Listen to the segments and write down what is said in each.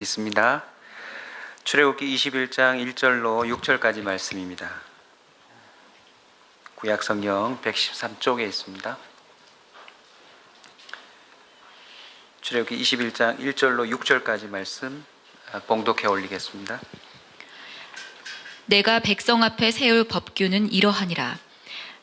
있습니다. 출애굽기 21장 1절로 6절까지 말씀입니다. 구약 성경 113쪽에 있습니다. 출애굽기 21장 1절로 6절까지 말씀 봉독해 올리겠습니다. 내가 백성 앞에 세울 법규는 이러하니라.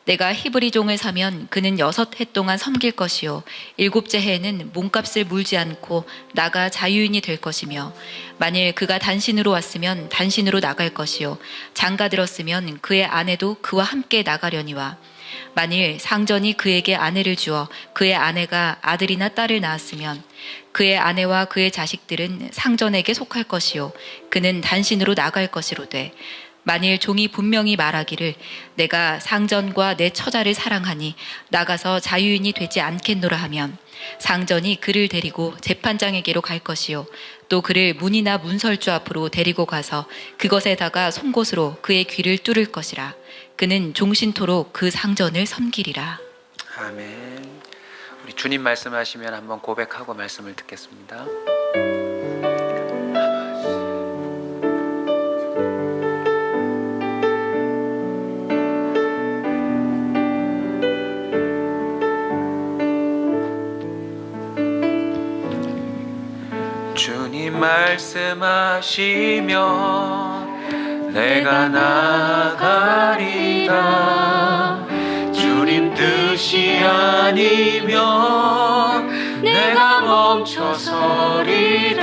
내가 히브리 종을 사면 그는 6해 동안 섬길 것이요 7째 해에는 몸값을 물지 않고 나가 자유인이 될 것이며, 만일 그가 단신으로 왔으면 단신으로 나갈 것이요 장가 들었으면 그의 아내도 그와 함께 나가려니와, 만일 상전이 그에게 아내를 주어 그의 아내가 아들이나 딸을 낳았으면 그의 아내와 그의 자식들은 상전에게 속할 것이요 그는 단신으로 나갈 것이로되, 만일 종이 분명히 말하기를 내가 상전과 내 처자를 사랑하니 나가서 자유인이 되지 않겠노라 하면, 상전이 그를 데리고 재판장에게로 갈 것이요 또 그를 문이나 문설주 앞으로 데리고 가서 그것에다가 송곳으로 그의 귀를 뚫을 것이라. 그는 종신토록 그 상전을 섬기리라. 아멘. 우리 주님 말씀하시면 한번 고백하고 말씀을 듣겠습니다. 주님 말씀하시면 내가 나가리라. 주님 뜻이 아니면 내가 멈춰서리라.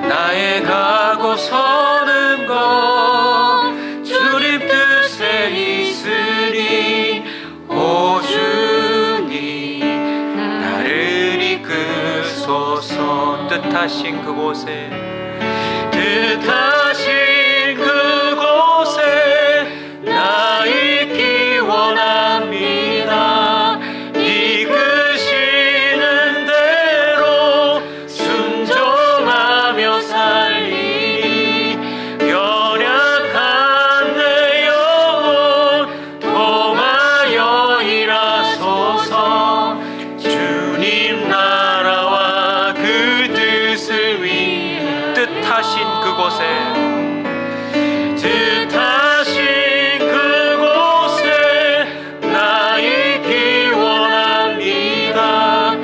나의 가고 서는 것 주님 뜻에 있으니, 오 주님 나를 이끄소서. 뜻하신 그곳에, 뜻하신 그곳에 나 있기 원합니다. 이끄시는 대로 순종하며 살리니, 연약한 내 영혼 통하여 일하소서. 주님 나라와 그 뜻을 위해, 뜻하신 그곳에, 뜻하신 그곳에 나 있기 원합니다.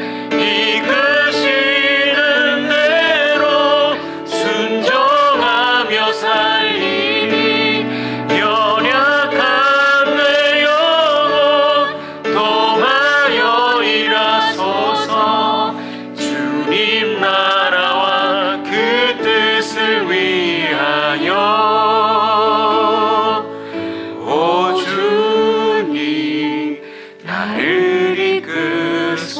이끄시는 대로 순종하며 살리니, 연약한 내 영혼 통하여 일하소서. 주님 나라와 그 뜻을 위하여, 오 주님 나를 이끄소서.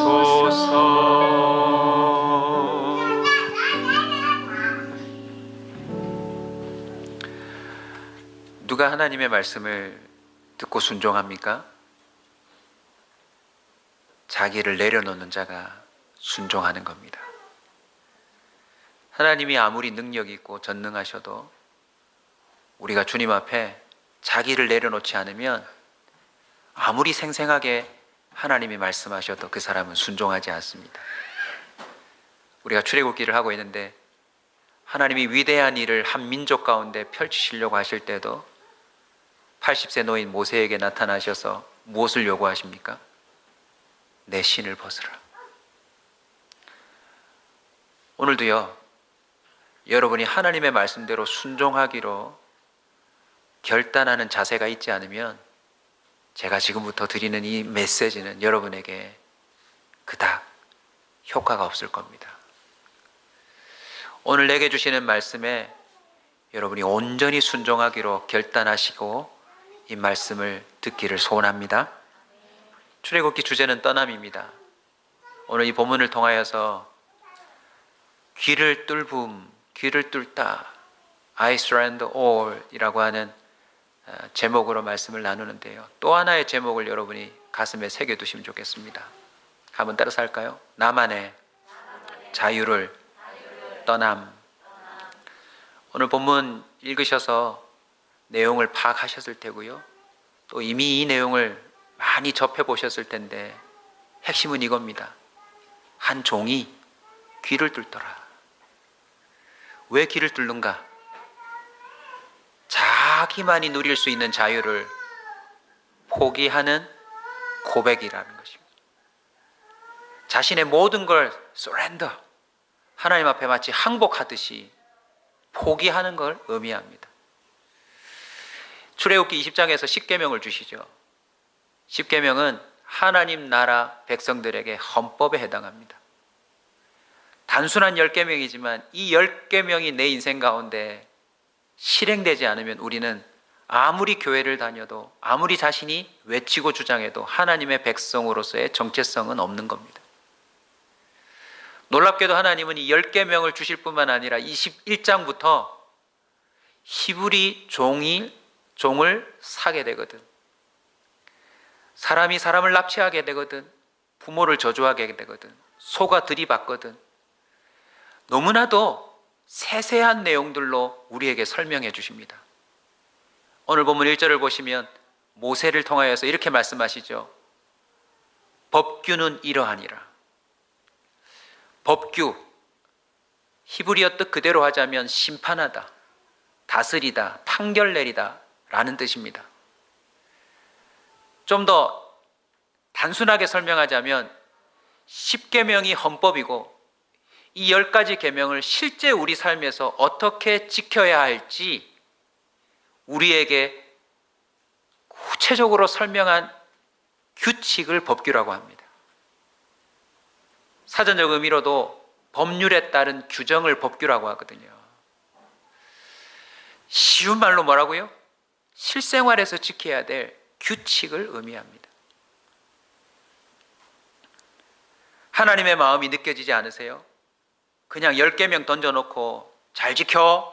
누가 하나님의 말씀을 듣고 순종합니까? 자기를 내려놓는 자가 순종하는 겁니다. 하나님이 아무리 능력 있고 전능하셔도 우리가 주님 앞에 자기를 내려놓지 않으면, 아무리 생생하게 하나님이 말씀하셔도 그 사람은 순종하지 않습니다. 우리가 출애굽기를 하고 있는데, 하나님이 위대한 일을 한 민족 가운데 펼치시려고 하실 때도 80세 노인 모세에게 나타나셔서 무엇을 요구하십니까? 내 신을 벗으라. 오늘도요, 여러분이 하나님의 말씀대로 순종하기로 결단하는 자세가 있지 않으면, 제가 지금부터 드리는 이 메시지는 여러분에게 그닥 효과가 없을 겁니다. 오늘 내게 주시는 말씀에 여러분이 온전히 순종하기로 결단하시고 이 말씀을 듣기를 소원합니다. 출애굽기 주제는 떠남입니다. 오늘 이 본문을 통하여서 귀를 뚫음, 귀를 뚫다, I surrender all 이라고 하는 제목으로 말씀을 나누는데요, 또 하나의 제목을 여러분이 가슴에 새겨두시면 좋겠습니다. 한번 따라서 할까요? 나만의 자유를 떠남. 오늘 본문 읽으셔서 내용을 파악하셨을 테고요, 또 이미 이 내용을 많이 접해보셨을 텐데 핵심은 이겁니다. 한 종이 귀를 뚫더라. 왜 길을 뚫는가? 자기만이 누릴 수 있는 자유를 포기하는 고백이라는 것입니다. 자신의 모든 걸 surrender, 하나님 앞에 마치 항복하듯이 포기하는 걸 의미합니다. 출애굽기 20장에서 십계명을 주시죠. 십계명은 하나님 나라 백성들에게 헌법에 해당합니다. 단순한 10계명이지만 이 10계명이 내 인생 가운데 실행되지 않으면 우리는 아무리 교회를 다녀도 아무리 자신이 외치고 주장해도 하나님의 백성으로서의 정체성은 없는 겁니다. 놀랍게도 하나님은 이 10계명을 주실 뿐만 아니라 21장부터 히브리 종을 사게 되거든, 사람이 사람을 납치하게 되거든, 부모를 저주하게 되거든, 소가 들이받거든, 너무나도 세세한 내용들로 우리에게 설명해 주십니다. 오늘 본문 1절을 보시면 모세를 통하여서 이렇게 말씀하시죠. 법규는 이러하니라. 법규, 히브리어 뜻 그대로 하자면 심판하다, 다스리다, 판결 내리다 라는 뜻입니다. 좀 더 단순하게 설명하자면 10계명이 헌법이고 이 10가지 계명을 실제 우리 삶에서 어떻게 지켜야 할지 우리에게 구체적으로 설명한 규칙을 법규라고 합니다. 사전적 의미로도 법률에 따른 규정을 법규라고 하거든요. 쉬운 말로 뭐라고요? 실생활에서 지켜야 될 규칙을 의미합니다. 하나님의 마음이 느껴지지 않으세요? 그냥 10계명 던져놓고 잘 지켜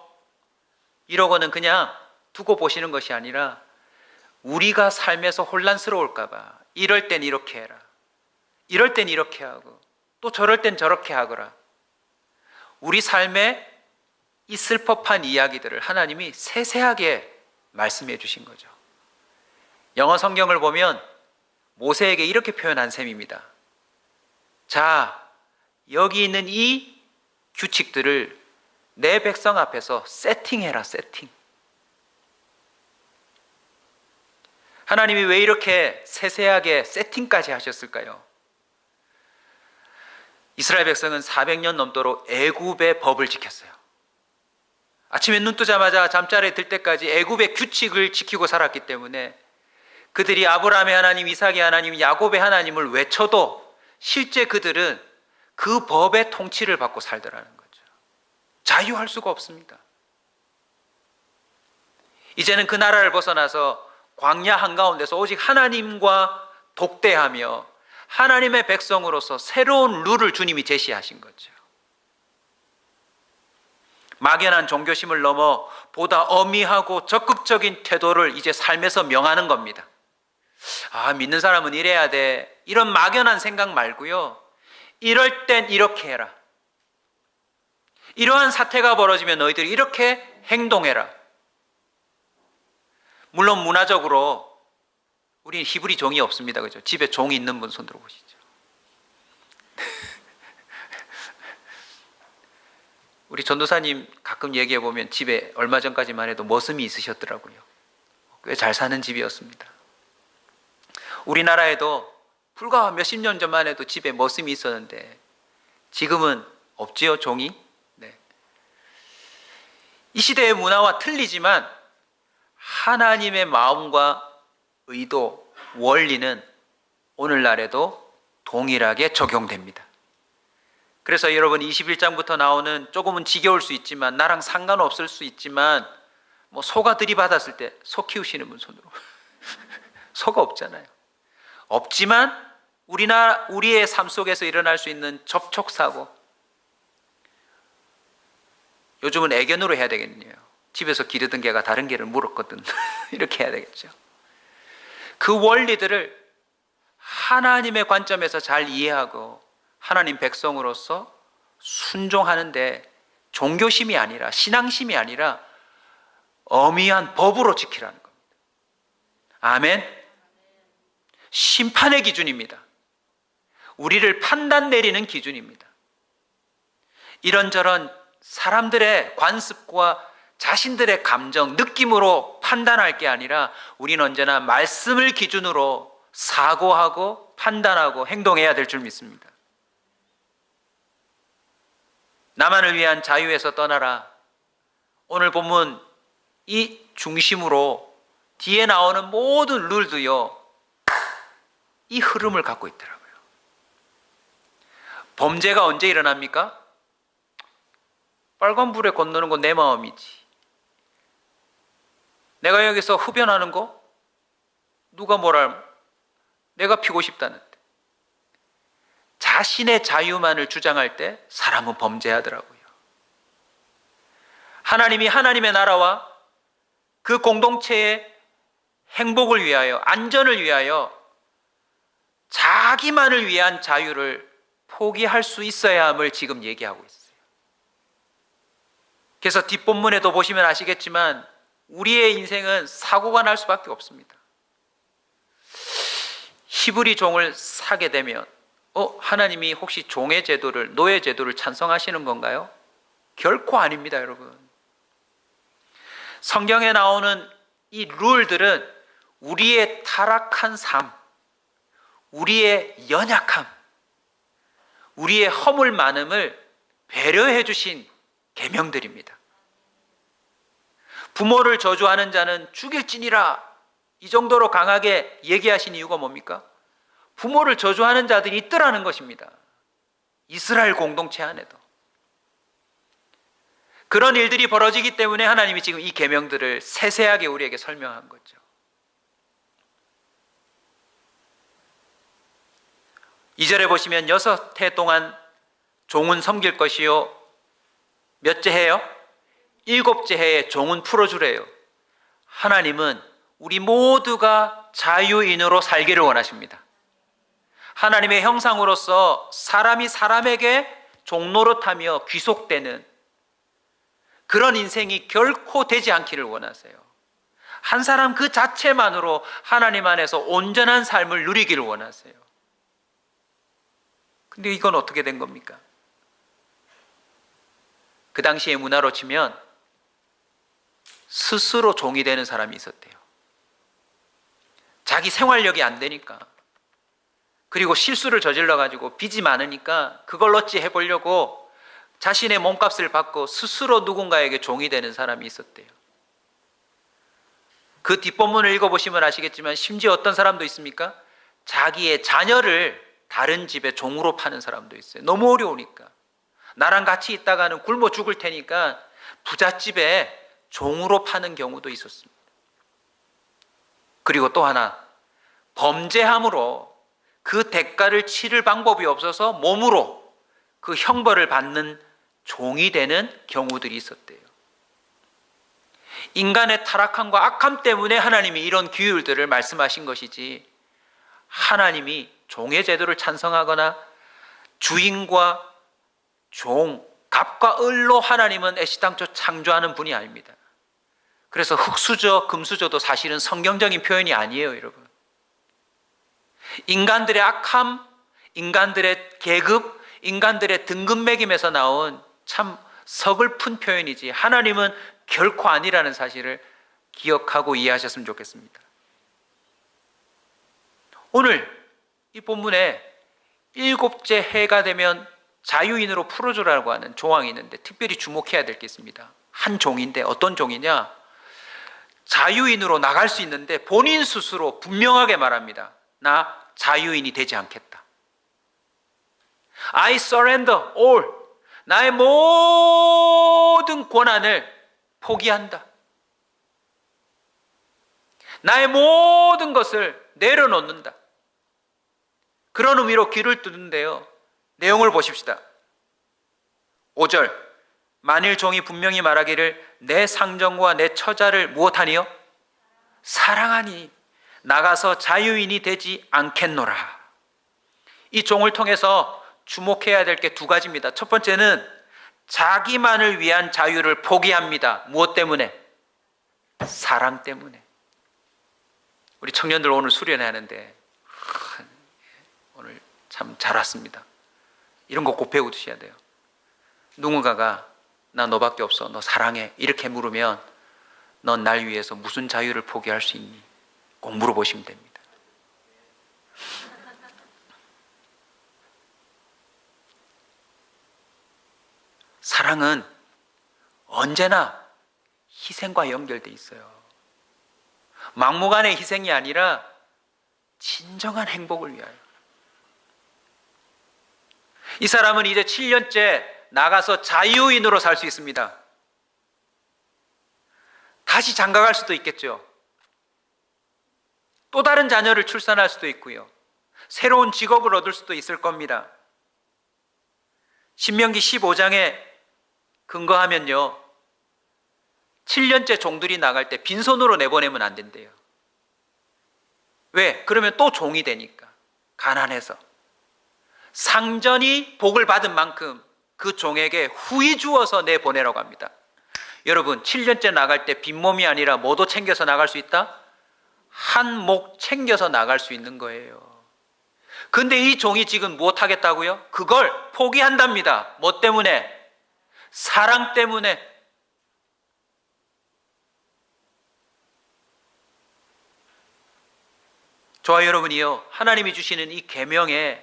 이러고는 그냥 두고 보시는 것이 아니라 우리가 삶에서 혼란스러울까 봐 이럴 땐 이렇게 해라, 이럴 땐 이렇게 하고 또 저럴 땐 저렇게 하거라. 우리 삶에 있을 법한 이야기들을 하나님이 세세하게 말씀해 주신 거죠. 영어 성경을 보면 모세에게 이렇게 표현한 셈입니다. 자, 여기 있는 이 규칙들을 내 백성 앞에서 세팅해라, 세팅. 하나님이 왜 이렇게 세세하게 세팅까지 하셨을까요? 이스라엘 백성은 400년 넘도록 애굽의 법을 지켰어요. 아침에 눈 뜨자마자 잠자리에 들 때까지 애굽의 규칙을 지키고 살았기 때문에 그들이 아브라함의 하나님, 이삭의 하나님, 야곱의 하나님을 외쳐도 실제 그들은 그 법의 통치를 받고 살더라는 거죠. 자유할 수가 없습니다. 이제는 그 나라를 벗어나서 광야 한가운데서 오직 하나님과 독대하며 하나님의 백성으로서 새로운 룰을 주님이 제시하신 거죠. 막연한 종교심을 넘어 보다 엄미하고 적극적인 태도를 이제 삶에서 명하는 겁니다. 아, 믿는 사람은 이래야 돼, 이런 막연한 생각 말고요, 이럴 땐 이렇게 해라, 이러한 사태가 벌어지면 너희들이 이렇게 행동해라. 물론 문화적으로 우리는 히브리 종이 없습니다. 그죠? 집에 종이 있는 분 손 들어보시죠. 우리 전도사님 가끔 얘기해 보면 집에 얼마 전까지만 해도 머슴이 있으셨더라고요. 꽤 잘 사는 집이었습니다. 우리나라에도 불과 몇십 년 전만 해도 집에 머슴이 있었는데 지금은 없지요, 종이? 네. 이 시대의 문화와 틀리지만 하나님의 마음과 의도, 원리는 오늘날에도 동일하게 적용됩니다. 그래서 여러분 21장부터 나오는 조금은 지겨울 수 있지만 나랑 상관없을 수 있지만 뭐 소가 들이받았을 때 소 키우시는 분 손으로 소가 없잖아요. 없지만 우리의 삶 속에서 일어날 수 있는 접촉사고, 요즘은 애견으로 해야 되겠네요. 집에서 기르던 개가 다른 개를 물었거든. 이렇게 해야 되겠죠. 그 원리들을 하나님의 관점에서 잘 이해하고 하나님 백성으로서 순종하는데 종교심이 아니라, 신앙심이 아니라 엄미한 법으로 지키라는 겁니다. 아멘. 심판의 기준입니다. 우리를 판단 내리는 기준입니다. 이런저런 사람들의 관습과 자신들의 감정, 느낌으로 판단할 게 아니라 우리는 언제나 말씀을 기준으로 사고하고 판단하고 행동해야 될 줄 믿습니다. 나만을 위한 자유에서 떠나라. 오늘 본문 이 중심으로 뒤에 나오는 모든 룰도요, 이 흐름을 갖고 있더라고요. 범죄가 언제 일어납니까? 빨간불에 건너는 건 내 마음이지. 내가 여기서 흡연하는 거 누가 뭐랄, 내가 피고 싶다는데. 자신의 자유만을 주장할 때 사람은 범죄하더라고요. 하나님이 하나님의 나라와 그 공동체의 행복을 위하여, 안전을 위하여 자기만을 위한 자유를 포기할 수 있어야 함을 지금 얘기하고 있어요. 그래서 뒷본문에도 보시면 아시겠지만 우리의 인생은 사고가 날 수밖에 없습니다. 히브리 종을 사게 되면 하나님이 혹시 종의 제도를, 노예 제도를 찬성하시는 건가요? 결코 아닙니다, 여러분. 성경에 나오는 이 룰들은 우리의 타락한 삶, 우리의 연약함, 우리의 허물 많음을 배려해 주신 계명들입니다. 부모를 저주하는 자는 죽일지니라, 이 정도로 강하게 얘기하신 이유가 뭡니까? 부모를 저주하는 자들이 있더라는 것입니다. 이스라엘 공동체 안에도. 그런 일들이 벌어지기 때문에 하나님이 지금 이 계명들을 세세하게 우리에게 설명한 거죠. 2절에 보시면 6해 동안 종은 섬길 것이요. 몇째 해요? 7째 해에 종은 풀어주래요. 하나님은 우리 모두가 자유인으로 살기를 원하십니다. 하나님의 형상으로서 사람이 사람에게 종노릇하며 귀속되는 그런 인생이 결코 되지 않기를 원하세요. 한 사람 그 자체만으로 하나님 안에서 온전한 삶을 누리기를 원하세요. 근데 이건 어떻게 된 겁니까? 그 당시의 문화로 치면 스스로 종이 되는 사람이 있었대요. 자기 생활력이 안 되니까, 그리고 실수를 저질러가지고 빚이 많으니까 그걸 어찌 해보려고 자신의 몸값을 받고 스스로 누군가에게 종이 되는 사람이 있었대요. 그 뒷본문을 읽어보시면 아시겠지만 심지어 어떤 사람도 있습니까? 자기의 자녀를 다른 집에 종으로 파는 사람도 있어요. 너무 어려우니까. 나랑 같이 있다가는 굶어 죽을 테니까 부잣집에 종으로 파는 경우도 있었습니다. 그리고 또 하나, 범죄함으로 그 대가를 치를 방법이 없어서 몸으로 그 형벌을 받는 종이 되는 경우들이 있었대요. 인간의 타락함과 악함 때문에 하나님이 이런 규율들을 말씀하신 것이지, 하나님이 종의 제도를 찬성하거나 주인과 종, 갑과 을로 하나님은 애시당초 창조하는 분이 아닙니다. 그래서 흙수저, 금수저도 사실은 성경적인 표현이 아니에요, 여러분. 인간들의 악함, 인간들의 계급, 인간들의 등급 매김에서 나온 참 서글픈 표현이지 하나님은 결코 아니라는 사실을 기억하고 이해하셨으면 좋겠습니다. 오늘 이 본문에 7째 해가 되면 자유인으로 풀어주라고 하는 조항이 있는데 특별히 주목해야 될 게 있습니다. 한 종인데 어떤 종이냐? 자유인으로 나갈 수 있는데 본인 스스로 분명하게 말합니다. 나 자유인이 되지 않겠다. I surrender all. 나의 모든 권한을 포기한다. 나의 모든 것을 내려놓는다. 그런 의미로 귀를 뚫는데요. 내용을 보십시다. 5절. 만일 종이 분명히 말하기를 내 상정과 내 처자를 무엇하니요? 사랑하니 나가서 자유인이 되지 않겠노라. 이 종을 통해서 주목해야 될 게 두 가지입니다. 첫 번째는 자기만을 위한 자유를 포기합니다. 무엇 때문에? 사랑 때문에. 우리 청년들 오늘 수련회 하는데 오늘 참 잘 왔습니다. 이런 거 꼭 배워 두셔야 돼요. 누군가가 나 너밖에 없어. 너 사랑해. 이렇게 물으면 넌 날 위해서 무슨 자유를 포기할 수 있니? 꼭 물어보시면 됩니다. 사랑은 언제나 희생과 연결돼 있어요. 막무가내 희생이 아니라 진정한 행복을 위하여. 이 사람은 이제 7년째 나가서 자유인으로 살 수 있습니다. 다시 장가갈 수도 있겠죠. 또 다른 자녀를 출산할 수도 있고요. 새로운 직업을 얻을 수도 있을 겁니다. 신명기 15장에 근거하면요, 7년째 종들이 나갈 때 빈손으로 내보내면 안 된대요. 왜? 그러면 또 종이 되니까. 가난해서. 상전이 복을 받은 만큼 그 종에게 후히 주어서 내보내라고 합니다. 여러분, 7년째 나갈 때 빈몸이 아니라 뭐도 챙겨서 나갈 수 있다? 한 목 챙겨서 나갈 수 있는 거예요. 근데 이 종이 지금 무엇 하겠다고요? 그걸 포기한답니다. 뭐 때문에? 사랑 때문에. 저와 여러분이요, 하나님이 주시는 이 계명에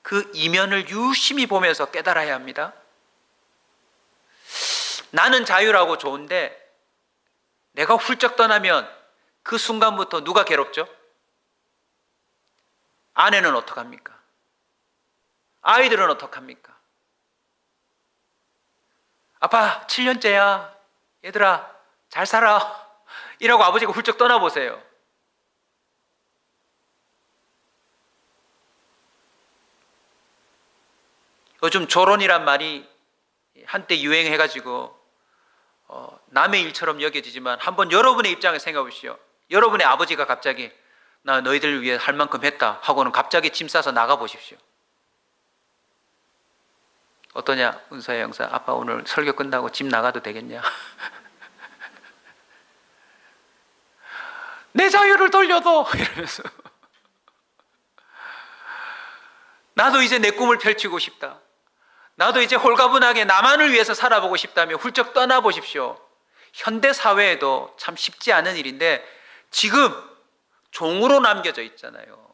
그 이면을 유심히 보면서 깨달아야 합니다. 나는 자유라고 좋은데 내가 훌쩍 떠나면 그 순간부터 누가 괴롭죠? 아내는 어떡합니까? 아이들은 어떡합니까? 아빠 7년째야, 얘들아 잘 살아, 이라고 아버지가 훌쩍 떠나보세요. 요즘 조론이란 말이 한때 유행해가지고 남의 일처럼 여겨지지만 한번 여러분의 입장에 생각해 보십시오. 여러분의 아버지가 갑자기 나 너희들 위해 할 만큼 했다 하고는 갑자기 짐 싸서 나가 보십시오. 어떠냐? 은서야 형사, 아빠 오늘 설교 끝나고 집 나가도 되겠냐? 내 자유를 돌려도 이러면서 나도 이제 내 꿈을 펼치고 싶다, 나도 이제 홀가분하게 나만을 위해서 살아보고 싶다며 훌쩍 떠나보십시오. 현대사회에도 참 쉽지 않은 일인데 지금 종으로 남겨져 있잖아요.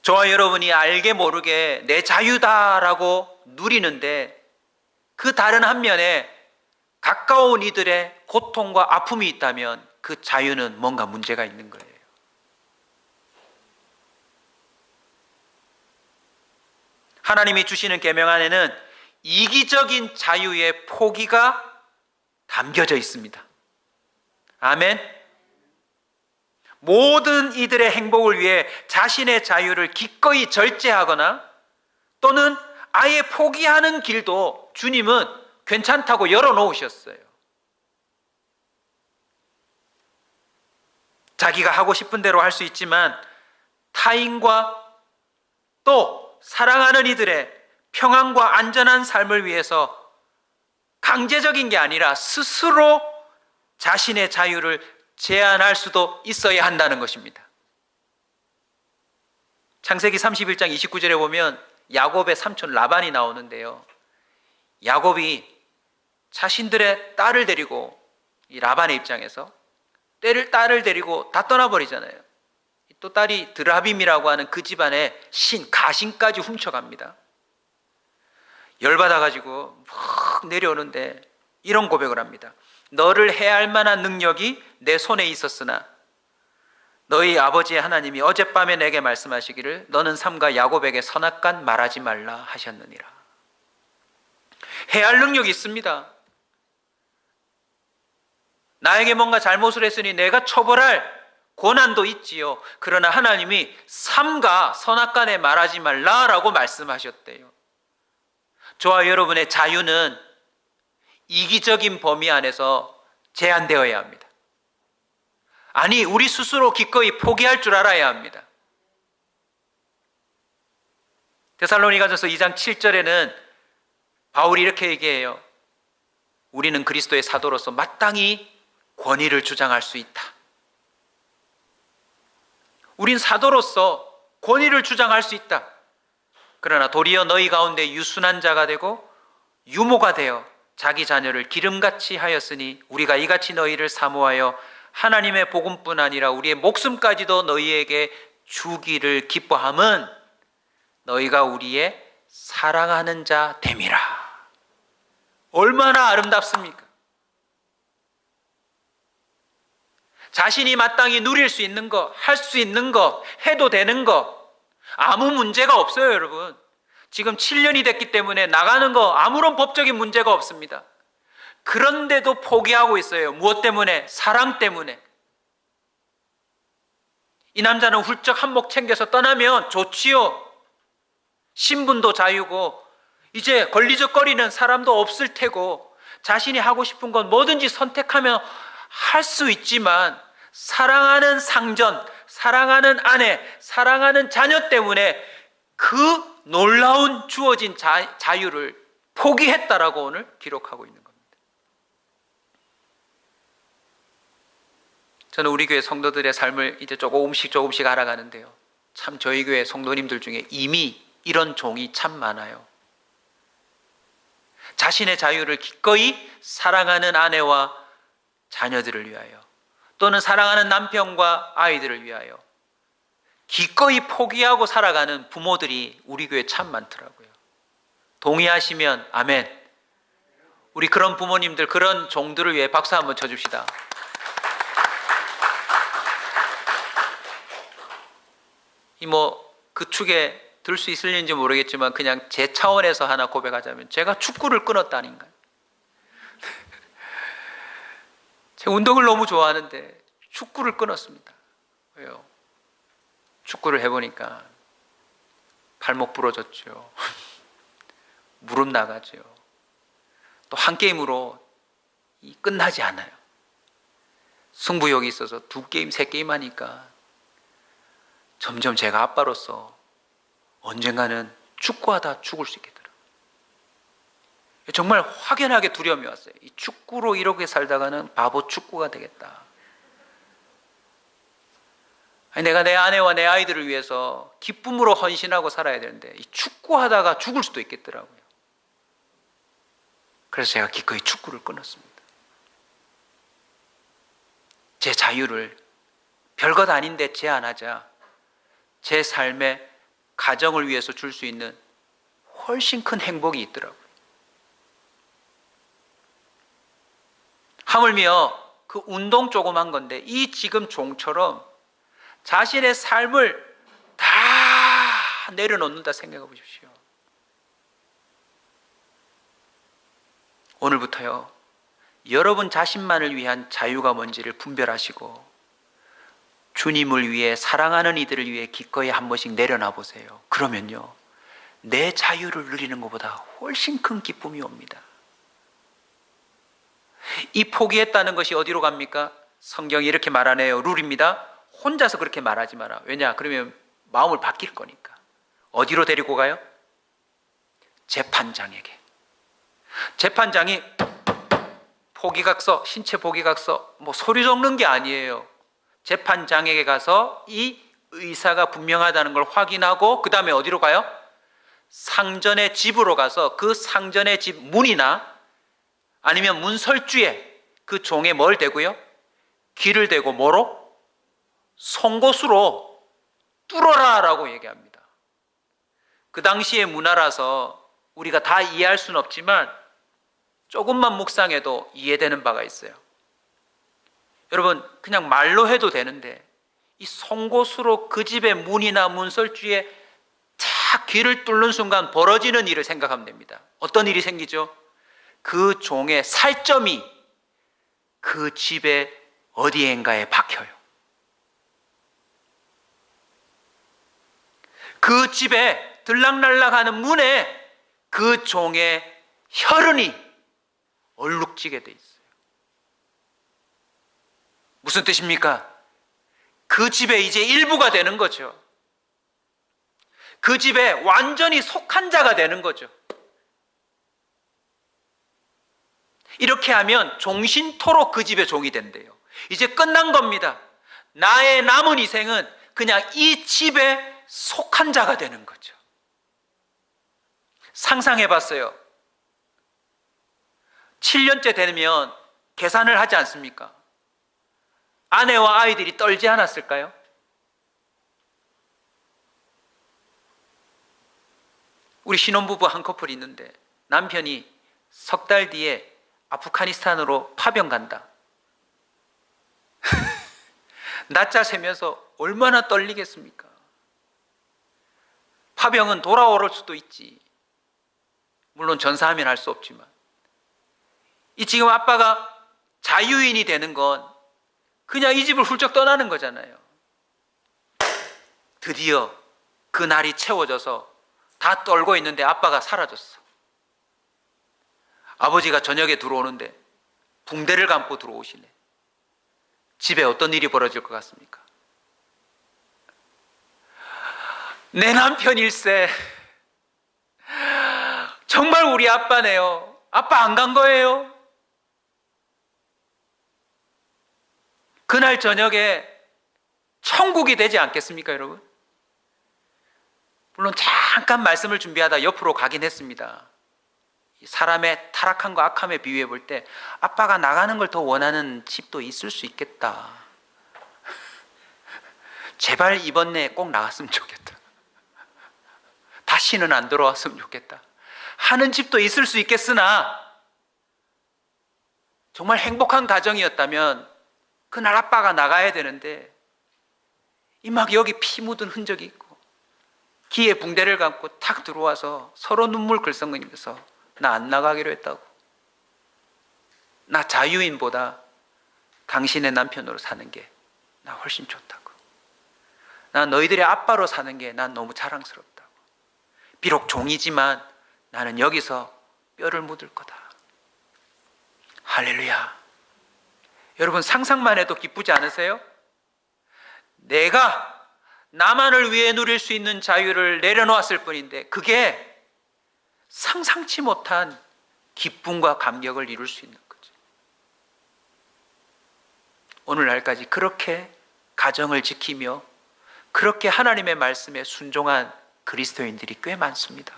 저와 여러분이 알게 모르게 내 자유다라고 누리는데 그 다른 한면에 가까운 이들의 고통과 아픔이 있다면 그 자유는 뭔가 문제가 있는 거예요. 하나님이 주시는 계명 안에는 이기적인 자유의 포기가 담겨져 있습니다. 아멘. 모든 이들의 행복을 위해 자신의 자유를 기꺼이 절제하거나 또는 아예 포기하는 길도 주님은 괜찮다고 열어놓으셨어요. 자기가 하고 싶은 대로 할 수 있지만 타인과 또 사랑하는 이들의 평안과 안전한 삶을 위해서 강제적인 게 아니라 스스로 자신의 자유를 제한할 수도 있어야 한다는 것입니다. 창세기 31장 29절에 보면 야곱의 삼촌 라반이 나오는데요, 야곱이 자신들의 딸을 데리고, 이 라반의 입장에서 딸을 데리고 다 떠나버리잖아요. 또 딸이 드라빔이라고 하는 그 집안의 가신까지 훔쳐갑니다. 열받아가지고 막 내려오는데 이런 고백을 합니다. 너를 해할 만한 능력이 내 손에 있었으나 너희 아버지의 하나님이 어젯밤에 내게 말씀하시기를 너는 삼가 야곱에게 선악간 말하지 말라 하셨느니라. 해할 능력이 있습니다. 나에게 뭔가 잘못을 했으니 내가 처벌할 권한도 있지요. 그러나 하나님이 삼가 선악간에 말하지 말라라고 말씀하셨대요. 저와 여러분의 자유는 이기적인 범위 안에서 제한되어야 합니다. 아니, 우리 스스로 기꺼이 포기할 줄 알아야 합니다. 데살로니가전서 2장 7절에는 바울이 이렇게 얘기해요. 우리는 그리스도의 사도로서 마땅히 권위를 주장할 수 있다. 우린 사도로서 권위를 주장할 수 있다. 그러나 도리어 너희 가운데 유순한 자가 되고 유모가 되어 자기 자녀를 기름같이 하였으니 우리가 이같이 너희를 사모하여 하나님의 복음뿐 아니라 우리의 목숨까지도 너희에게 주기를 기뻐함은 너희가 우리의 사랑하는 자 됨이라. 얼마나 아름답습니까? 자신이 마땅히 누릴 수 있는 것, 할 수 있는 것, 해도 되는 것, 아무 문제가 없어요, 여러분. 지금 7년이 됐기 때문에 나가는 거 아무런 법적인 문제가 없습니다. 그런데도 포기하고 있어요. 무엇 때문에? 사랑 때문에. 이 남자는 훌쩍 한몫 챙겨서 떠나면 좋지요. 신분도 자유고 이제 걸리적거리는 사람도 없을 테고 자신이 하고 싶은 건 뭐든지 선택하면 할 수 있지만 사랑하는 상전, 사랑하는 아내, 사랑하는 자녀 때문에 그 놀라운 주어진 자유를 포기했다라고 오늘 기록하고 있는 겁니다. 저는 우리 교회 성도들의 삶을 이제 조금씩 알아가는데요. 참 저희 교회 성도님들 중에 이미 이런 종이 참 많아요. 자신의 자유를 기꺼이 사랑하는 아내와 자녀들을 위하여 또는 사랑하는 남편과 아이들을 위하여 기꺼이 포기하고 살아가는 부모들이 우리 교회에 참 많더라고요. 동의하시면 아멘. 우리 그런 부모님들, 그런 종들을 위해 박수 한번 쳐줍시다. 그 축에 들 수 있을는지 모르겠지만 그냥 제 차원에서 하나 고백하자면 제가 축구를 끊었다니까요. 제가 운동을 너무 좋아하는데 축구를 끊었습니다. 왜요? 축구를 해보니까 발목 부러졌죠. 무릎 나가죠. 또 한 게임으로 끝나지 않아요. 승부욕이 있어서 2게임, 3게임 하니까 점점 제가 아빠로서 언젠가는 축구하다 죽을 수 있겠더라고요. 정말 확연하게 두려움이 왔어요. 이 축구로 이렇게 살다가는 바보 축구가 되겠다. 아니, 내가 내 아내와 내 아이들을 위해서 기쁨으로 헌신하고 살아야 되는데 이 축구하다가 죽을 수도 있겠더라고요. 그래서 제가 기꺼이 축구를 끊었습니다. 제 자유를 별것 아닌데 제한하자 제 삶에 가정을 위해서 줄 수 있는 훨씬 큰 행복이 있더라고요. 하물며 그 운동 조그만 건데 이 지금 종처럼 자신의 삶을 다 내려놓는다 생각해 보십시오. 오늘부터요, 여러분 자신만을 위한 자유가 뭔지를 분별하시고 주님을 위해, 사랑하는 이들을 위해 기꺼이 한 번씩 내려놔 보세요. 그러면요, 내 자유를 누리는 것보다 훨씬 큰 기쁨이 옵니다. 이 포기했다는 것이 어디로 갑니까? 성경이 이렇게 말하네요. 룰입니다. 혼자서 그렇게 말하지 마라. 왜냐? 그러면 마음을 바뀔 거니까. 어디로 데리고 가요? 재판장에게. 재판장이 포기각서, 신체 포기각서 서류 적는 게 아니에요. 재판장에게 가서 이 의사가 분명하다는 걸 확인하고 그 다음에 어디로 가요? 상전의 집으로 가서 그 상전의 집 문이나 아니면 문설주에 그 종에 뭘 대고요? 귀를 대고 뭐로? 송곳으로 뚫어라 라고 얘기합니다. 그 당시의 문화라서 우리가 다 이해할 수는 없지만 조금만 묵상해도 이해되는 바가 있어요. 여러분, 그냥 말로 해도 되는데 이 송곳으로 그 집의 문이나 문설주에 탁 귀를 뚫는 순간 벌어지는 일을 생각하면 됩니다. 어떤 일이 생기죠? 그 종의 살점이 그 집의 어디엔가에 박혀요. 그 집에 들락날락하는 문에 그 종의 혈흔이 얼룩지게 돼 있어요. 무슨 뜻입니까? 그 집의 이제 일부가 되는 거죠. 그 집에 완전히 속한 자가 되는 거죠. 이렇게 하면 종신토록 그 집의 종이 된대요. 이제 끝난 겁니다. 나의 남은 인생은 그냥 이 집의 속한 자가 되는 거죠. 상상해 봤어요. 7년째 되면 계산을 하지 않습니까? 아내와 아이들이 떨지 않았을까요? 우리 신혼부부 한 커플이 있는데 남편이 석 달 뒤에 아프가니스탄으로 파병 간다. 낮자 새면서 얼마나 떨리겠습니까? 파병은 돌아올 수도 있지. 물론 전사하면 할 수 없지만. 이 지금 아빠가 자유인이 되는 건 그냥 이 집을 훌쩍 떠나는 거잖아요. 드디어 그 날이 채워져서 다 떨고 있는데 아빠가 사라졌어. 아버지가 저녁에 들어오는데 붕대를 감고 들어오시네. 집에 어떤 일이 벌어질 것 같습니까? 내 남편일세. 정말 우리 아빠네요. 아빠 안 간 거예요? 그날 저녁에 천국이 되지 않겠습니까, 여러분? 물론 잠깐 말씀을 준비하다 옆으로 가긴 했습니다. 사람의 타락함과 악함에 비유해 볼 때 아빠가 나가는 걸 더 원하는 집도 있을 수 있겠다. 제발 이번 내에 꼭 나갔으면 좋겠다. 다시는 안 들어왔으면 좋겠다 하는 집도 있을 수 있겠으나, 정말 행복한 가정이었다면 그날 아빠가 나가야 되는데 이 막 여기 피 묻은 흔적이 있고 귀에 붕대를 감고 탁 들어와서 서로 눈물 글썽이면서 나 안 나가기로 했다고, 나 자유인보다 당신의 남편으로 사는 게 나 훨씬 좋다고, 나 너희들의 아빠로 사는 게 난 너무 자랑스럽다고, 비록 종이지만 나는 여기서 뼈를 묻을 거다. 할렐루야. 여러분, 상상만 해도 기쁘지 않으세요? 내가 나만을 위해 누릴 수 있는 자유를 내려놓았을 뿐인데 그게 상상치 못한 기쁨과 감격을 이룰 수 있는 거죠. 오늘날까지 그렇게 가정을 지키며 그렇게 하나님의 말씀에 순종한 그리스도인들이 꽤 많습니다.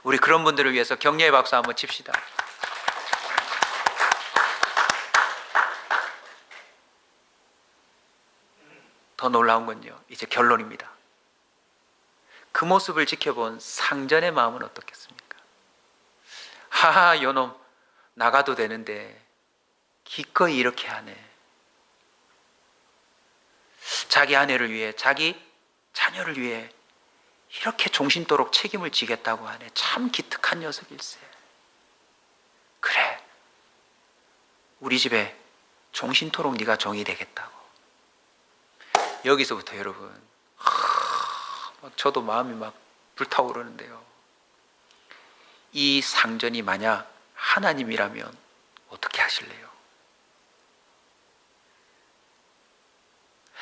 우리 그런 분들을 위해서 격려의 박수 한번 칩시다. 더 놀라운 건요, 이제 결론입니다. 그 모습을 지켜본 상전의 마음은 어떻겠습니까? 하하, 요놈 나가도 되는데 기꺼이 이렇게 하네. 자기 아내를 위해, 자기 자녀를 위해 이렇게 종신토록 책임을 지겠다고 하네. 참 기특한 녀석일세. 그래, 우리 집에 종신토록 네가 종이 되겠다고. 여기서부터 여러분, 저도 마음이 막 불타오르는데요. 이 상전이 만약 하나님이라면 어떻게 하실래요?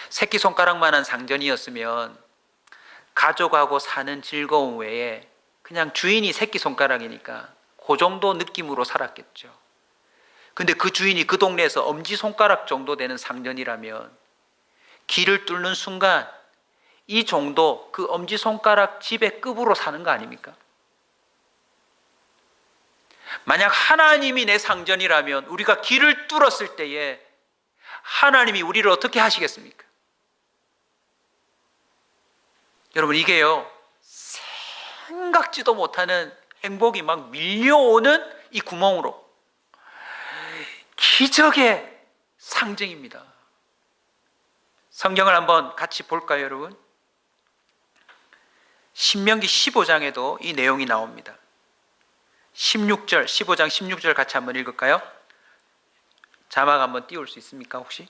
새끼손가락만한 상전이었으면 가족하고 사는 즐거움 외에 그냥 주인이 새끼손가락이니까 그 정도 느낌으로 살았겠죠. 근데 그 주인이 그 동네에서 엄지손가락 정도 되는 상전이라면 길을 뚫는 순간 이 정도, 그 엄지손가락 집의 급으로 사는 거 아닙니까? 만약 하나님이 내 상전이라면 우리가 길을 뚫었을 때에 하나님이 우리를 어떻게 하시겠습니까? 여러분, 이게요, 생각지도 못하는 행복이 막 밀려오는 이 구멍으로 기적의 상징입니다. 성경을 한번 같이 볼까요, 여러분? 신명기 15장에도 이 내용이 나옵니다. 16절, 15장 16절 같이 한번 읽을까요? 자막 한번 띄울 수 있습니까, 혹시?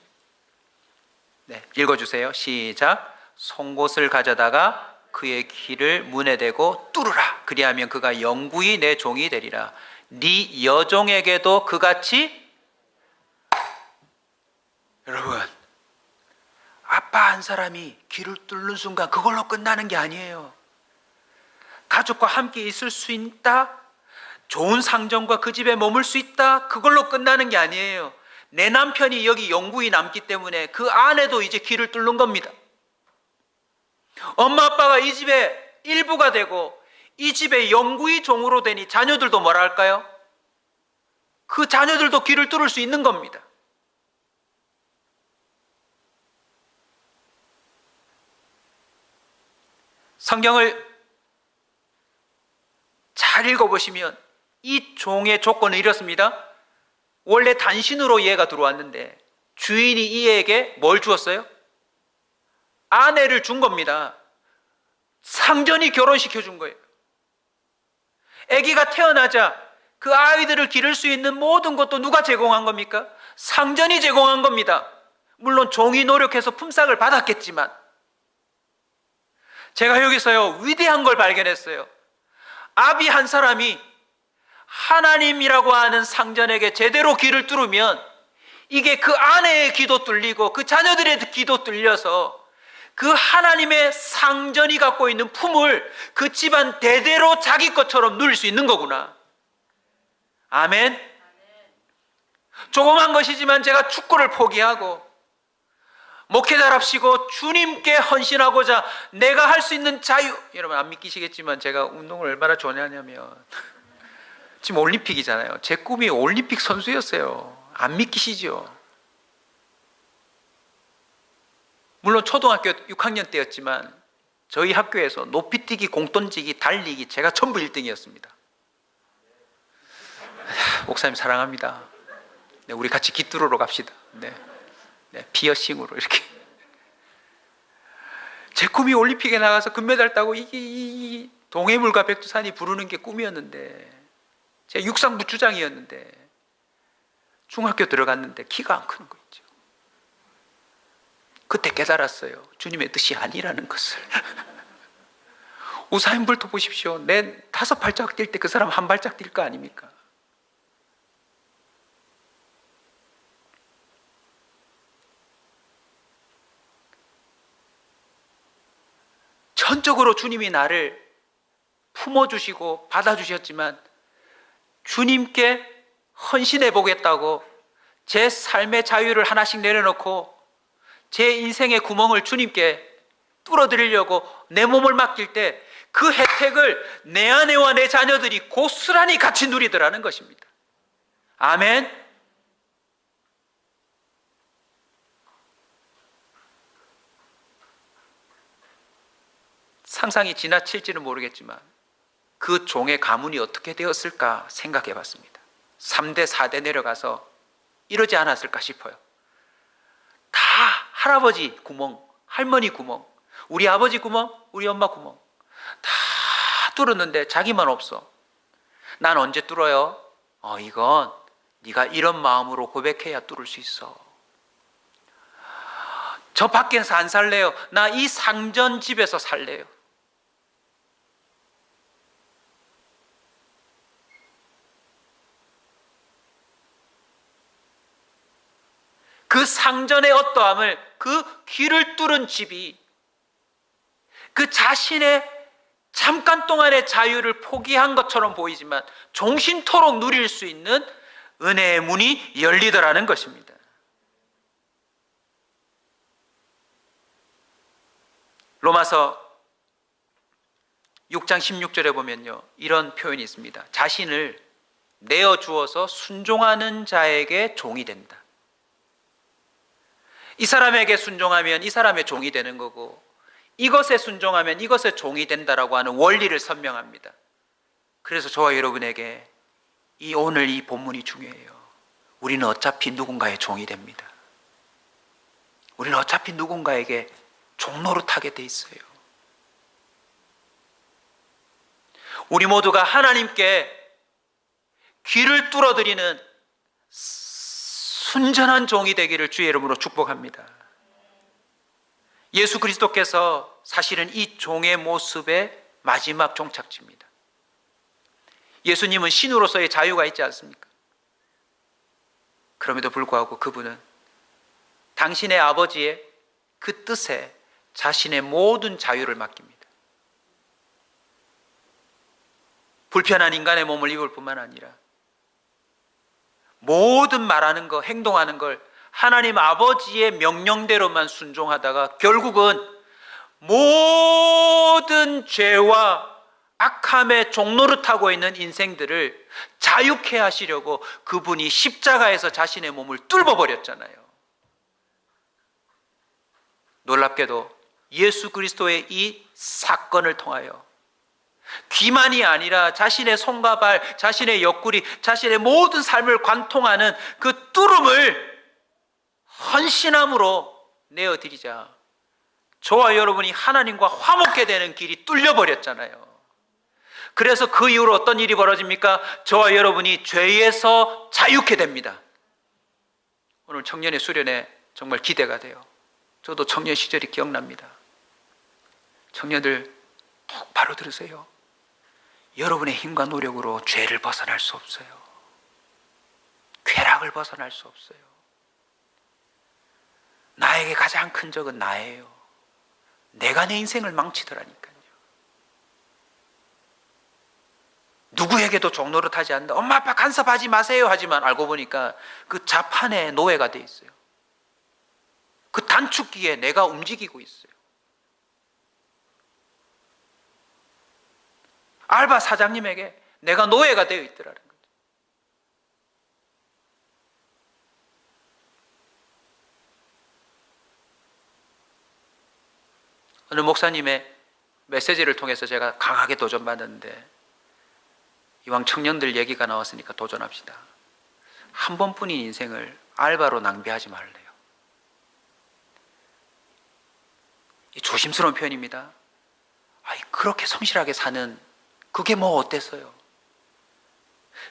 네, 읽어주세요. 시작. 송곳을 가져다가 그의 귀를 문에 대고 뚫으라. 그리하면 그가 영구히 내 종이 되리라. 네 여종에게도 그같이. 여러분, 아빠 한 사람이 귀를 뚫는 순간 그걸로 끝나는 게 아니에요. 가족과 함께 있을 수 있다, 좋은 상정과 그 집에 머물 수 있다, 그걸로 끝나는 게 아니에요. 내 남편이 여기 영구히 남기 때문에 그 아내도 이제 귀를 뚫는 겁니다. 엄마 아빠가 이 집의 일부가 되고 이 집의 영구의 종으로 되니 자녀들도 뭐라 할까요? 그 자녀들도 귀를 뚫을 수 있는 겁니다. 성경을 잘 읽어보시면 이 종의 조건은 이렇습니다. 원래 단신으로 얘가 들어왔는데 주인이 이 애에게 뭘 주었어요? 아내를 준 겁니다. 상전이 결혼시켜 준 거예요. 아기가 태어나자 그 아이들을 기를 수 있는 모든 것도 누가 제공한 겁니까? 상전이 제공한 겁니다. 물론 종이 노력해서 품삯을 받았겠지만 제가 여기서요 위대한 걸 발견했어요. 아비 한 사람이 하나님이라고 하는 상전에게 제대로 귀를 뚫으면 이게 그 아내의 귀도 뚫리고 그 자녀들의 귀도 뚫려서 그 하나님의 상전이 갖고 있는 품을 그 집안 대대로 자기 것처럼 누릴 수 있는 거구나. 아멘. 조그만 것이지만 제가 축구를 포기하고 목회자랍시고 주님께 헌신하고자 내가 할 수 있는 자유, 여러분 안 믿기시겠지만 제가 운동을 얼마나 좋아하냐면 지금 올림픽이잖아요. 제 꿈이 올림픽 선수였어요. 안 믿기시죠? 물론 초등학교 6학년 때였지만 저희 학교에서 높이뛰기, 공던지기, 달리기 제가 전부 1등이었습니다. 목사님 사랑합니다. 네, 우리 같이 깃두르러 갑시다. 네. 네, 피어싱으로 이렇게. 제 꿈이 올림픽에 나가서 금메달 따고 이 동해물과 백두산이 부르는 게 꿈이었는데 제가 육상부 주장이었는데 중학교 들어갔는데 키가 안 크는 거 있죠. 그때 깨달았어요. 주님의 뜻이 아니라는 것을. 우사인 볼트 보십시오. 내 5발짝 뛸 때 그 사람 한 발짝 뛸 거 아닙니까? 전적으로 주님이 나를 품어주시고 받아주셨지만 주님께 헌신해 보겠다고 제 삶의 자유를 하나씩 내려놓고 제 인생의 구멍을 주님께 뚫어드리려고 내 몸을 맡길 때 그 혜택을 내 아내와 내 자녀들이 고스란히 같이 누리더라는 것입니다. 아멘. 상상이 지나칠지는 모르겠지만 그 종의 가문이 어떻게 되었을까 생각해 봤습니다. 3대, 4대 내려가서 이러지 않았을까 싶어요. 다 할아버지 구멍, 할머니 구멍, 우리 아버지 구멍, 우리 엄마 구멍 다 뚫었는데 자기만 없어. 난 언제 뚫어요? 이건 네가 이런 마음으로 고백해야 뚫을 수 있어. 저 밖에서 안 살래요. 나 이 상전 집에서 살래요. 그 상전의 어떠함을 그 귀를 뚫은 집이 그 자신의 잠깐 동안의 자유를 포기한 것처럼 보이지만 종신토록 누릴 수 있는 은혜의 문이 열리더라는 것입니다. 로마서 6장 16절에 보면요, 이런 표현이 있습니다. 자신을 내어주어서 순종하는 자에게 종이 된다. 이 사람에게 순종하면 이 사람의 종이 되는 거고 이것에 순종하면 이것의 종이 된다라고 하는 원리를 설명합니다. 그래서 저와 여러분에게 오늘 이 본문이 중요해요. 우리는 어차피 누군가의 종이 됩니다. 우리는 어차피 누군가에게 종노릇하게 돼 있어요. 우리 모두가 하나님께 귀를 뚫어드리는 순전한 종이 되기를 주의 이름으로 축복합니다. 예수 그리스도께서 사실은 이 종의 모습의 마지막 종착지입니다. 예수님은 신으로서의 자유가 있지 않습니까? 그럼에도 불구하고 그분은 당신의 아버지의 그 뜻에 자신의 모든 자유를 맡깁니다. 불편한 인간의 몸을 입을 뿐만 아니라 모든 말하는 거, 행동하는 걸 하나님 아버지의 명령대로만 순종하다가 결국은 모든 죄와 악함의 종로를 타고 있는 인생들을 자유케 하시려고 그분이 십자가에서 자신의 몸을 뚫어버렸잖아요. 놀랍게도 예수 그리스도의 이 사건을 통하여 귀만이 아니라 자신의 손과 발, 자신의 옆구리, 자신의 모든 삶을 관통하는 그 뚫음을 헌신함으로 내어드리자 저와 여러분이 하나님과 화목게 되는 길이 뚫려버렸잖아요. 그래서 그 이후로 어떤 일이 벌어집니까? 저와 여러분이 죄에서 자유케 됩니다. 오늘 청년의 수련회 정말 기대가 돼요. 저도 청년 시절이 기억납니다. 청년들 똑바로 들으세요. 여러분의 힘과 노력으로 죄를 벗어날 수 없어요. 쾌락을 벗어날 수 없어요. 나에게 가장 큰 적은 나예요. 내가 내 인생을 망치더라니까요. 누구에게도 종노릇하지 않는다. 엄마 아빠 간섭하지 마세요 하지만 알고 보니까 그 자판에 노예가 돼 있어요. 그 단축기에 내가 움직이고 있어요. 알바 사장님에게 내가 노예가 되어 있더라는 거죠. 어느 목사님의 메시지를 통해서 제가 강하게 도전받았는데 이왕 청년들 얘기가 나왔으니까 도전합시다. 한 번뿐인 인생을 알바로 낭비하지 말래요. 조심스러운 표현입니다. 그렇게 성실하게 사는 그게 뭐 어때서요?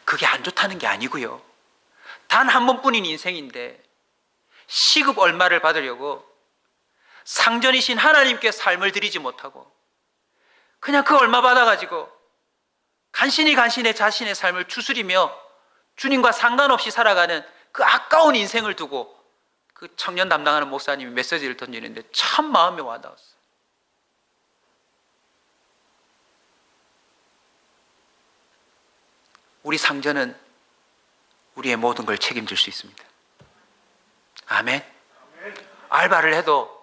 그게 안 좋다는 게 아니고요. 단 한 번뿐인 인생인데 시급 얼마를 받으려고 상전이신 하나님께 삶을 드리지 못하고 그냥 그 얼마 받아가지고 간신히 자신의 삶을 추스리며 주님과 상관없이 살아가는 그 아까운 인생을 두고 그 청년 담당하는 목사님이 메시지를 던지는데 참 마음에 와닿았어요. 우리 상전은 우리의 모든 걸 책임질 수 있습니다. 아멘. 알바를 해도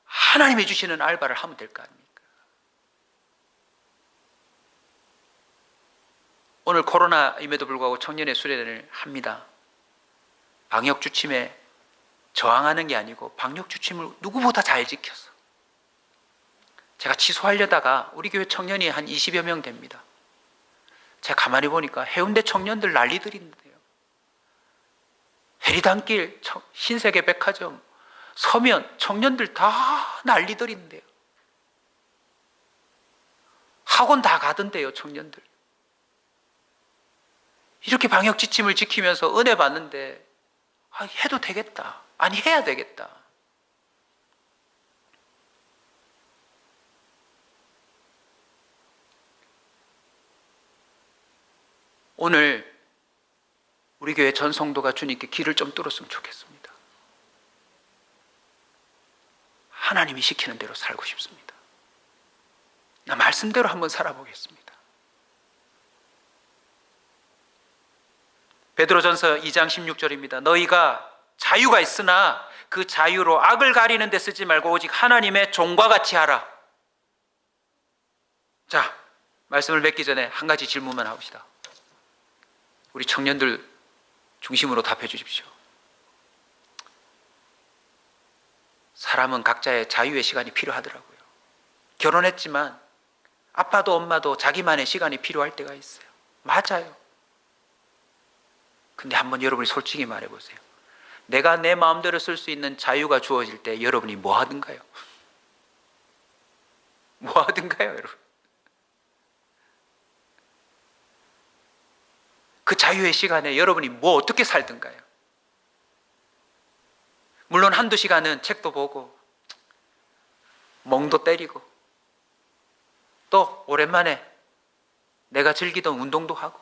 하나님이 주시는 알바를 하면 될 거 아닙니까? 오늘 코로나임에도 불구하고 청년의 수련회를 합니다. 방역 주침에 저항하는 게 아니고 방역 주침을 누구보다 잘 지켜서 제가 취소하려다가 우리 교회 청년이 한 20여 명 됩니다. 제가 가만히 보니까 해운대 청년들 난리들인데요. 해리단길, 신세계 백화점, 서면 청년들 다 난리들인데요. 학원 다 가던데요, 청년들. 이렇게 방역 지침을 지키면서 은혜 받는데 해도 되겠다. 아니 해야 되겠다. 오늘 우리 교회 전 성도가 주님께 길을 좀 뚫었으면 좋겠습니다. 하나님이 시키는 대로 살고 싶습니다. 나 말씀대로 한번 살아보겠습니다. 베드로전서 2장 16절입니다. 너희가 자유가 있으나 그 자유로 악을 가리는 데 쓰지 말고 오직 하나님의 종과 같이 하라. 자, 말씀을 맺기 전에 한 가지 질문만 합시다. 우리 청년들 중심으로 답해 주십시오. 사람은 각자의 자유의 시간이 필요하더라고요. 결혼했지만 아빠도 엄마도 자기만의 시간이 필요할 때가 있어요. 맞아요. 근데 한번 여러분이 솔직히 말해보세요. 내가 내 마음대로 쓸 수 있는 자유가 주어질 때 여러분이 뭐 하든가요? 뭐 하든가요, 여러분? 그 자유의 시간에 여러분이 뭐 어떻게 살든가요? 물론 한두 시간은 책도 보고 멍도 때리고 또 오랜만에 내가 즐기던 운동도 하고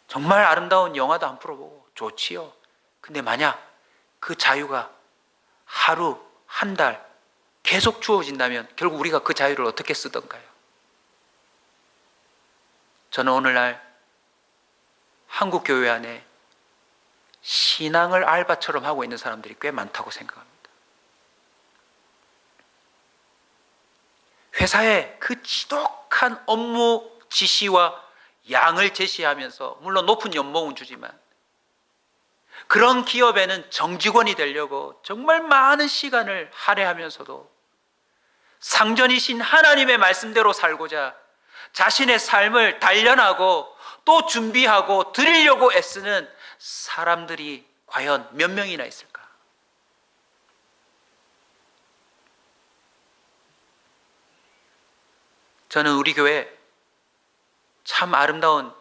정말 아름다운 영화도 한 편 보고 좋지요. 근데 만약 그 자유가 하루, 한 달 계속 주어진다면 결국 우리가 그 자유를 어떻게 쓰던가요? 저는 오늘날 한국 교회 안에 신앙을 알바처럼 하고 있는 사람들이 꽤 많다고 생각합니다. 회사에 그 지독한 업무 지시와 양을 제시하면서 물론 높은 연봉은 주지만 그런 기업에는 정직원이 되려고 정말 많은 시간을 할애하면서도 상전이신 하나님의 말씀대로 살고자 자신의 삶을 단련하고 또 준비하고 드리려고 애쓰는 사람들이 과연 몇 명이나 있을까? 저는 우리 교회 참 아름다운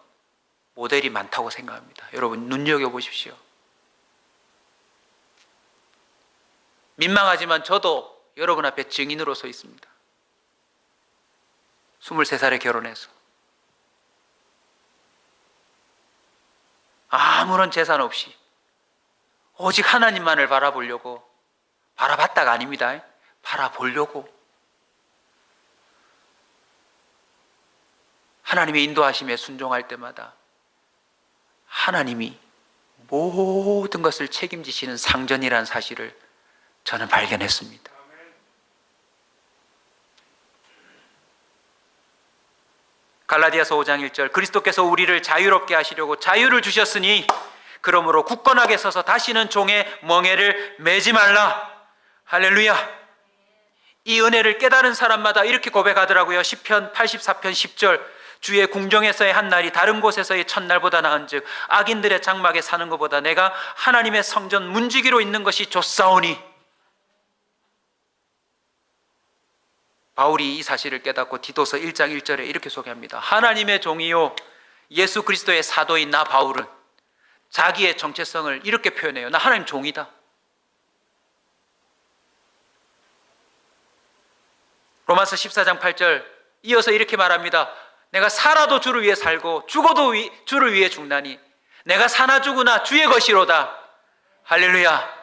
모델이 많다고 생각합니다. 여러분 눈여겨보십시오. 민망하지만 저도 여러분 앞에 증인으로 서 있습니다. 23살에 결혼해서 아무런 재산 없이 오직 하나님만을 바라보려고, 바라봤다가 아닙니다. 바라보려고 하나님의 인도하심에 순종할 때마다 하나님이 모든 것을 책임지시는 상전이라는 사실을 저는 발견했습니다. 갈라디아서 5장 1절, 그리스도께서 우리를 자유롭게 하시려고 자유를 주셨으니 그러므로 굳건하게 서서 다시는 종의 멍에를 매지 말라. 할렐루야. 이 은혜를 깨달은 사람마다 이렇게 고백하더라고요. 시편 84편 10절, 주의 궁정에서의 한 날이 다른 곳에서의 첫날보다 나은즉 악인들의 장막에 사는 것보다 내가 하나님의 성전 문지기로 있는 것이 좋사오니. 바울이 이 사실을 깨닫고 디도서 1장 1절에 이렇게 소개합니다. 하나님의 종이요 예수 그리스도의 사도인 나 바울은 자기의 정체성을 이렇게 표현해요. 나 하나님 종이다. 로마서 14장 8절 이어서 이렇게 말합니다. 내가 살아도 주를 위해 살고 죽어도 주를 위해 죽나니 내가 사나 죽으나 주의 것이로다. 할렐루야.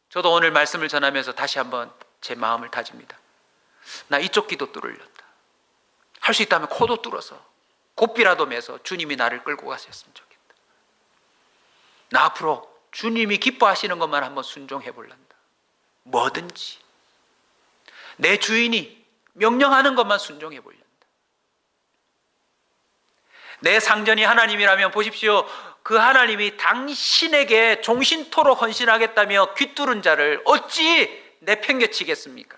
저도 오늘 말씀을 전하면서 다시 한번 제 마음을 다집니다. 나 이쪽 귀도 뚫으렸다. 할 수 있다면 코도 뚫어서 고삐라도 매서 주님이 나를 끌고 가셨으면 좋겠다. 나 앞으로 주님이 기뻐하시는 것만 한번 순종해 볼란다. 뭐든지 내 주인이 명령하는 것만 순종해 볼란다. 내 상전이 하나님이라면 보십시오. 그 하나님이 당신에게 종신토록 헌신하겠다며 귀뚫은 자를 어찌 내팽개치겠습니까?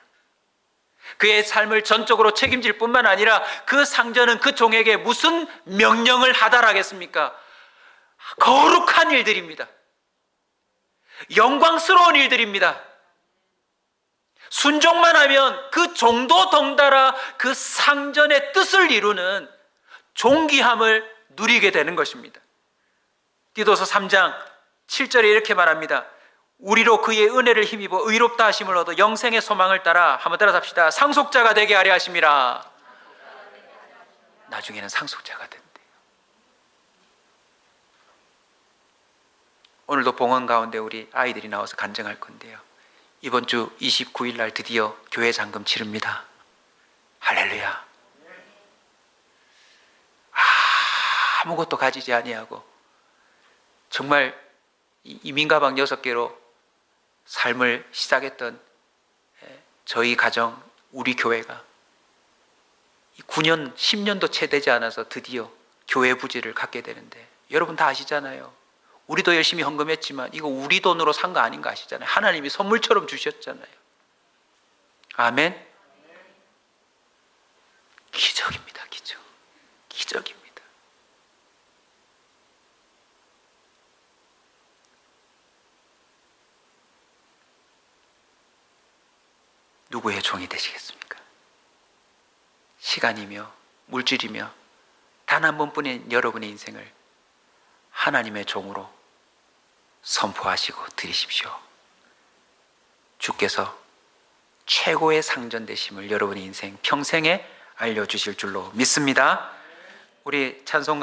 그의 삶을 전적으로 책임질 뿐만 아니라 그 상전은 그 종에게 무슨 명령을 하달하겠습니까? 거룩한 일들입니다. 영광스러운 일들입니다. 순종만 하면 그 종도 덩달아 그 상전의 뜻을 이루는 존귀함을 누리게 되는 것입니다. 디도서 3장 7절에 이렇게 말합니다. 우리로 그의 은혜를 힘입어 의롭다 하심을 얻어 영생의 소망을 따라, 한번 따라서 합시다. 상속자가 되게 하려 하심이라. 나중에는 상속자가 된대요. 오늘도 봉헌 가운데 우리 아이들이 나와서 간증할 건데요. 이번 주 29일 날 드디어 교회 잔금 치릅니다. 할렐루야. 아무것도 가지지 아니하고 정말 이민 가방 6개로 삶을 시작했던 저희 가정, 우리 교회가 9년, 10년도 채 되지 않아서 드디어 교회 부지를 갖게 되는데, 여러분 다 아시잖아요. 우리도 열심히 헌금했지만 이거 우리 돈으로 산 거 아닌 거 아시잖아요. 하나님이 선물처럼 주셨잖아요. 아멘. 기적입니다. 기적. 기적입니다. 누구의 종이 되시겠습니까? 시간이며 물질이며 단 한 번뿐인 여러분의 인생을 하나님의 종으로 선포하시고 드리십시오. 주께서 최고의 상전 되심을 여러분의 인생 평생에 알려주실 줄로 믿습니다. 우리 찬송